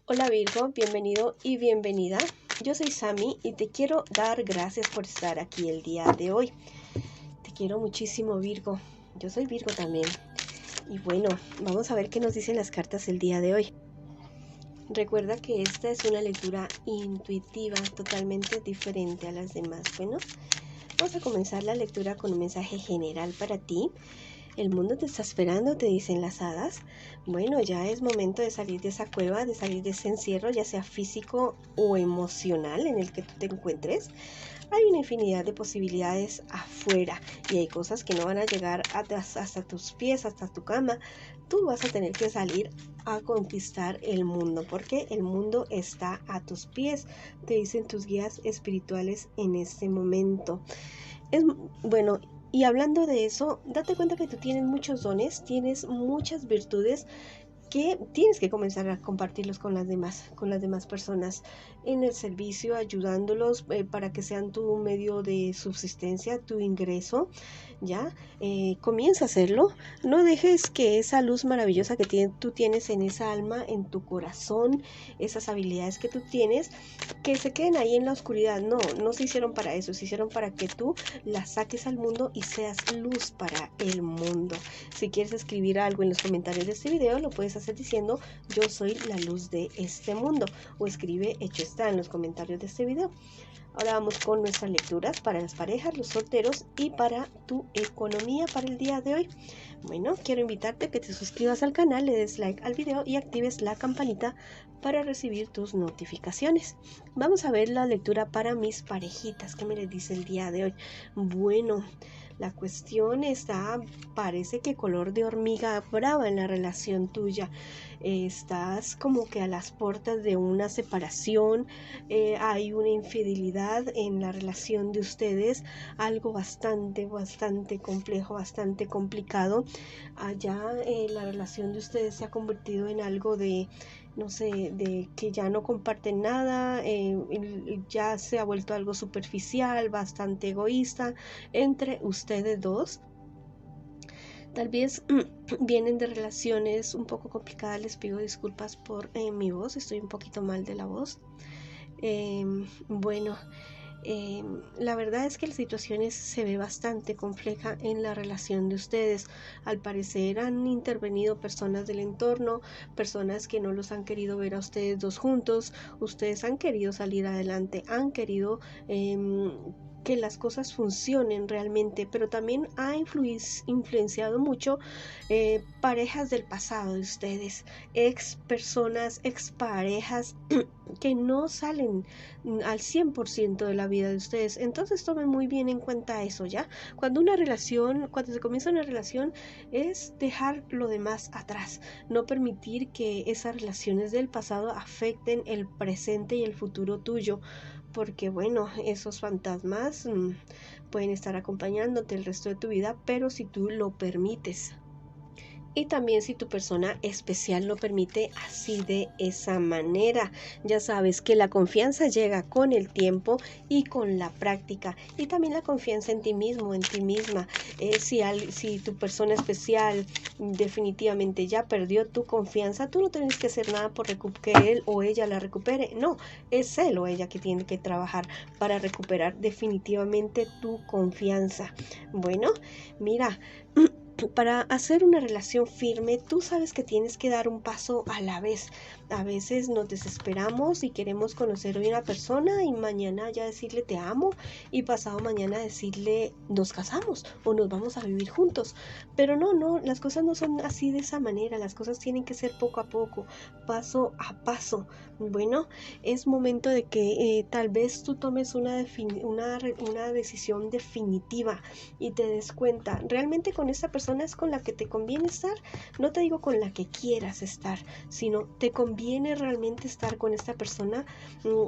Hola Virgo, bienvenido y bienvenida. Yo soy Sami y te quiero dar gracias por estar aquí el día de hoy. Te quiero muchísimo, Virgo. Yo soy Virgo también. Y bueno, vamos a ver qué nos dicen las cartas el día de hoy. Recuerda que esta es una lectura intuitiva, totalmente diferente a las demás. Bueno, vamos a comenzar la lectura con un mensaje general para ti. El mundo te está esperando, te dicen las hadas. Bueno, ya es momento de salir de esa cueva, de salir de ese encierro, ya sea físico o emocional en el que tú te encuentres. Hay una infinidad de posibilidades afuera y hay cosas que no van a llegar hasta tus pies, hasta tu cama. Tú vas a tener que salir a conquistar el mundo porque el mundo está a tus pies, te dicen tus guías espirituales en este momento. Bueno, y hablando de eso, date cuenta que tú tienes muchos dones, tienes muchas virtudes que tienes que comenzar a compartirlos con las demás personas en el servicio, ayudándolos para que sean tu medio de subsistencia, tu ingreso. Ya, comienza a hacerlo. No dejes que esa luz maravillosa que tú tienes en esa alma, en tu corazón, esas habilidades que tú tienes, que se queden ahí en la oscuridad. No, no se hicieron para eso, se hicieron para que tú las saques al mundo y seas luz para el mundo. Si quieres escribir algo en los comentarios de este video, lo puedes hacer diciendo yo soy la luz de este mundo, o escribe hecho está en los comentarios de este video. Ahora vamos con nuestras lecturas para las parejas, los solteros y para tu economía para el día de hoy. Bueno, quiero invitarte a que te suscribas al canal, le des like al video y actives la campanita para recibir tus notificaciones. Vamos a ver la lectura para mis parejitas. ¿Qué me les dice el día de hoy? Bueno, la cuestión está, parece que color de hormiga brava en la relación tuya. Estás como que a las puertas de una separación, hay una infidelidad en la relación de ustedes, algo bastante complejo, bastante complicado. Allá la relación de ustedes se ha convertido en algo de, no sé, de que ya no comparten nada, ya se ha vuelto algo superficial, bastante egoísta entre ustedes dos. Tal vez vienen de relaciones un poco complicadas, les pido disculpas por mi voz, estoy un poquito mal de la voz. Bueno, la verdad es que la situación se ve bastante compleja en la relación de ustedes. Al parecer han intervenido personas del entorno, personas que no los han querido ver a ustedes dos juntos. Ustedes han querido salir adelante, han querido que las cosas funcionen realmente, pero también ha influenciado mucho parejas del pasado de ustedes, ex personas, ex parejas que no salen al 100% de la vida de ustedes. Entonces tomen muy bien en cuenta eso, ¿ya? Cuando se comienza una relación, es dejar lo demás atrás, no permitir que esas relaciones del pasado afecten el presente y el futuro tuyo, porque bueno, esos fantasmas pueden estar acompañándote el resto de tu vida, pero si tú lo permites. Y también si tu persona especial lo permite así de esa manera. Ya sabes que la confianza llega con el tiempo y con la práctica. Y también la confianza en ti mismo, en ti misma. Si tu persona especial definitivamente ya perdió tu confianza, tú no tienes que hacer nada por que él o ella la recupere. No, es él o ella que tiene que trabajar para recuperar definitivamente tu confianza. Bueno, mira, para hacer una relación firme, tú sabes que tienes que dar un paso a la vez. A veces nos desesperamos y queremos conocer hoy a una persona y mañana ya decirle te amo y pasado mañana decirle nos casamos o nos vamos a vivir juntos. Pero no, las cosas no son así de esa manera. Las cosas tienen que ser poco a poco, paso a paso. Bueno, es momento de que tal vez tú tomes una decisión definitiva y te des cuenta, realmente con esta persona es con la que te conviene estar. No te digo con la que quieras estar, sino te conviene realmente estar con esta persona.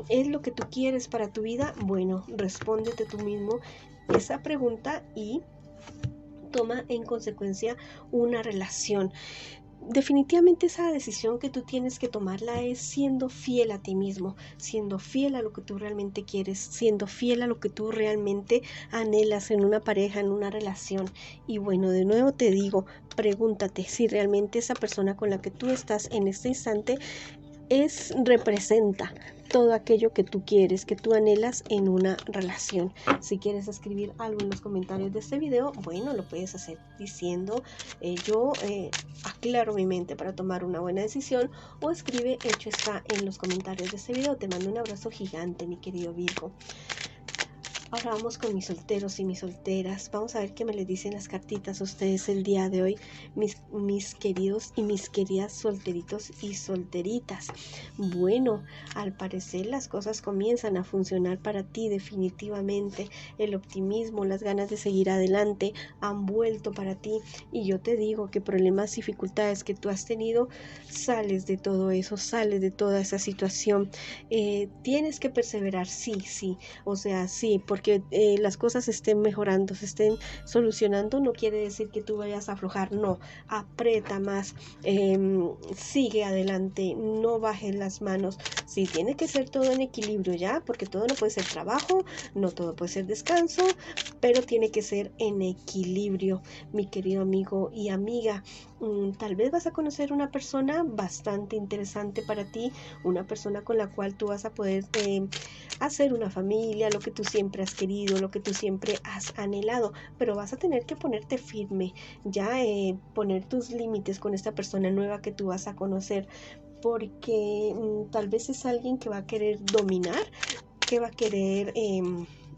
¿Es lo que tú quieres para tu vida? Bueno, respóndete tú mismo esa pregunta y toma en consecuencia una relación. Definitivamente esa decisión que tú tienes que tomarla es siendo fiel a ti mismo, siendo fiel a lo que tú realmente quieres, siendo fiel a lo que tú realmente anhelas en una pareja, en una relación. Y bueno, de nuevo te digo, pregúntate si realmente esa persona con la que tú estás en este instante representa todo aquello que tú quieres, que tú anhelas en una relación. Si quieres escribir algo en los comentarios de este video, bueno, lo puedes hacer diciendo yo aclaro mi mente para tomar una buena decisión, o escribe hecho está en los comentarios de este video. Te mando un abrazo gigante, mi querido Virgo. Ahora vamos con mis solteros y mis solteras. Vamos a ver qué me les dicen las cartitas a ustedes el día de hoy, mis queridos y mis queridas solteritos y solteritas. Bueno, al parecer las cosas comienzan a funcionar para ti definitivamente. El optimismo, las ganas de seguir adelante han vuelto para ti. Y yo te digo que problemas y dificultades que tú has tenido, sales de todo eso, sales de toda esa situación. Tienes que perseverar, sí. O sea, sí, porque las cosas estén mejorando, se estén solucionando, no quiere decir que tú vayas a aflojar, no, aprieta más, sigue adelante, no bajes las manos. Sí, tiene que ser todo en equilibrio ya, porque todo no puede ser trabajo, no todo puede ser descanso, pero tiene que ser en equilibrio, mi querido amigo y amiga. Tal vez vas a conocer una persona bastante interesante para ti, una persona con la cual tú vas a poder hacer una familia, lo que tú siempre has querido, lo que tú siempre has anhelado, pero vas a tener que ponerte firme, ya poner tus límites con esta persona nueva que tú vas a conocer, porque tal vez es alguien que va a querer dominar, que va a querer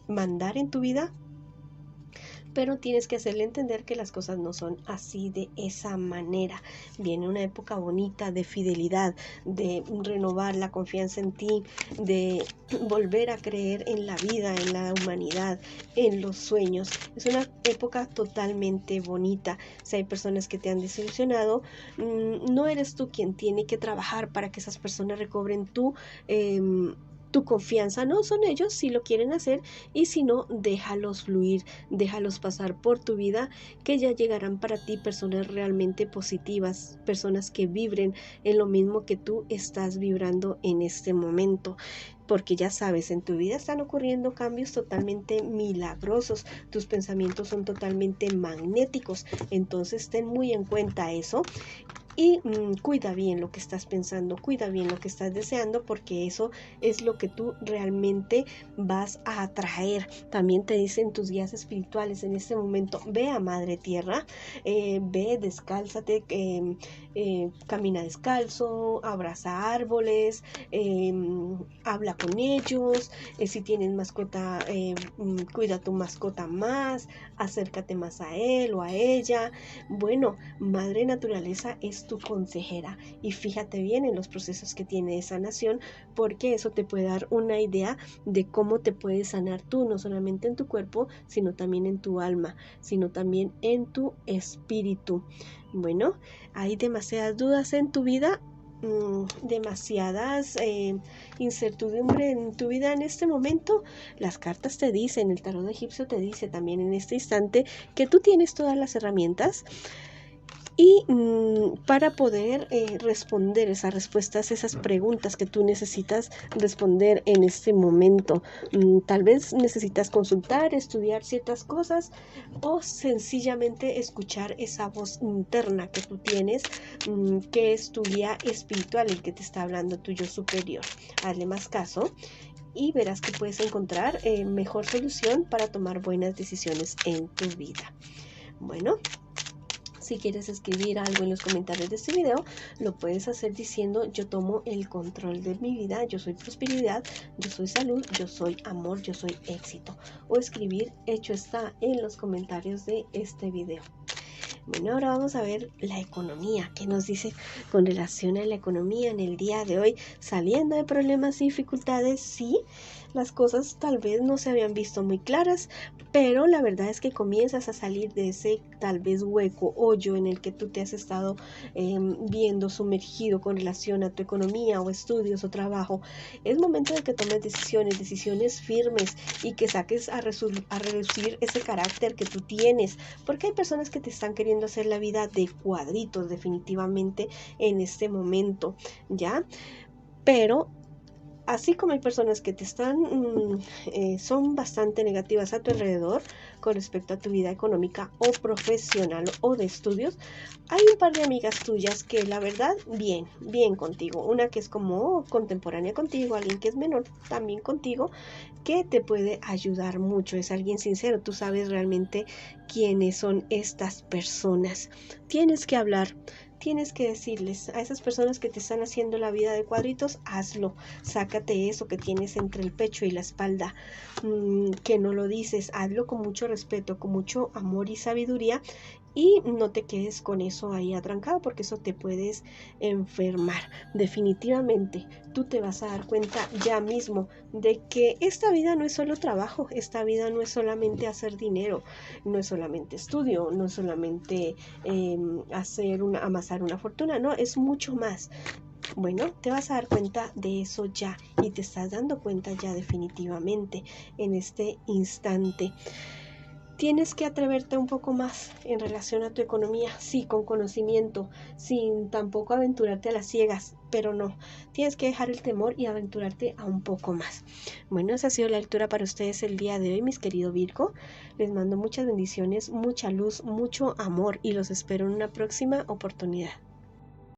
mandar en tu vida, pero tienes que hacerle entender que las cosas no son así, de esa manera. Viene una época bonita de fidelidad, de renovar la confianza en ti, de volver a creer en la vida, en la humanidad, en los sueños. Es una época totalmente bonita. Si hay personas que te han desilusionado, no eres tú quien tiene que trabajar para que esas personas recobren tu confianza, no son ellos si lo quieren hacer, y si no, déjalos fluir, déjalos pasar por tu vida, que ya llegarán para ti personas realmente positivas, personas que vibren en lo mismo que tú estás vibrando en este momento. Porque ya sabes, en tu vida están ocurriendo cambios totalmente milagrosos, tus pensamientos son totalmente magnéticos, entonces ten muy en cuenta eso. Y cuida bien lo que estás pensando, cuida bien lo que estás deseando, porque eso es lo que tú realmente vas a atraer. También te dicen tus guías espirituales en este momento: ve a Madre Tierra, ve, descálzate, camina descalzo, abraza árboles, habla con ellos, si tienes mascota, cuida tu mascota más, acércate más a él o a ella. Bueno, Madre Naturaleza es tu consejera, y fíjate bien en los procesos que tiene de sanación, porque eso te puede dar una idea de cómo te puedes sanar tú, no solamente en tu cuerpo, sino también en tu alma, sino también en tu espíritu. Bueno, hay demasiadas dudas en tu vida, demasiadas incertidumbre en tu vida en este momento. Las cartas te dicen, el tarot egipcio te dice también en este instante que tú tienes todas las herramientas y para poder responder esas respuestas, esas preguntas que tú necesitas responder en este momento. Tal vez necesitas consultar, estudiar ciertas cosas, o sencillamente escuchar esa voz interna que tú tienes, que es tu guía espiritual, el que te está hablando, tu yo superior. Hazle más caso y verás que puedes encontrar mejor solución para tomar buenas decisiones en tu vida. Bueno, si quieres escribir algo en los comentarios de este video, lo puedes hacer diciendo: yo tomo el control de mi vida, yo soy prosperidad, yo soy salud, yo soy amor, yo soy éxito. O escribir hecho está en los comentarios de este video. Bueno, ahora vamos a ver la economía. ¿Qué nos dice con relación a la economía en el día de hoy? Saliendo de problemas y dificultades, sí, las cosas tal vez no se habían visto muy claras, pero la verdad es que comienzas a salir de ese tal vez hueco, hoyo en el que tú te has estado viendo sumergido con relación a tu economía o estudios o trabajo. Es momento de que tomes decisiones firmes, y que saques a reducir ese carácter que tú tienes, porque hay personas que te están queriendo hacer la vida de cuadritos definitivamente en este momento, ¿ya? Pero así como hay personas que te están, son bastante negativas a tu alrededor con respecto a tu vida económica o profesional o de estudios, hay un par de amigas tuyas que la verdad, bien contigo. Una que es como contemporánea contigo, alguien que es menor también contigo, que te puede ayudar mucho. Es alguien sincero, tú sabes realmente quiénes son estas personas. Tienes que hablar. Tienes que decirles a esas personas que te están haciendo la vida de cuadritos, hazlo, sácate eso que tienes entre el pecho y la espalda, que no lo dices, hazlo con mucho respeto, con mucho amor y sabiduría, y no te quedes con eso ahí atrancado, porque eso te puedes enfermar. Definitivamente, tú te vas a dar cuenta ya mismo de que esta vida no es solo trabajo, esta vida no es solamente hacer dinero, no es solamente estudio, no es solamente amasar una fortuna, no, es mucho más. Bueno, te vas a dar cuenta de eso ya, y te estás dando cuenta ya definitivamente en este instante. Tienes que atreverte un poco más en relación a tu economía, sí, con conocimiento, sin tampoco aventurarte a las ciegas, pero no, tienes que dejar el temor y aventurarte a un poco más. Bueno, esa ha sido la lectura para ustedes el día de hoy, mis queridos Virgo. Les mando muchas bendiciones, mucha luz, mucho amor, y los espero en una próxima oportunidad.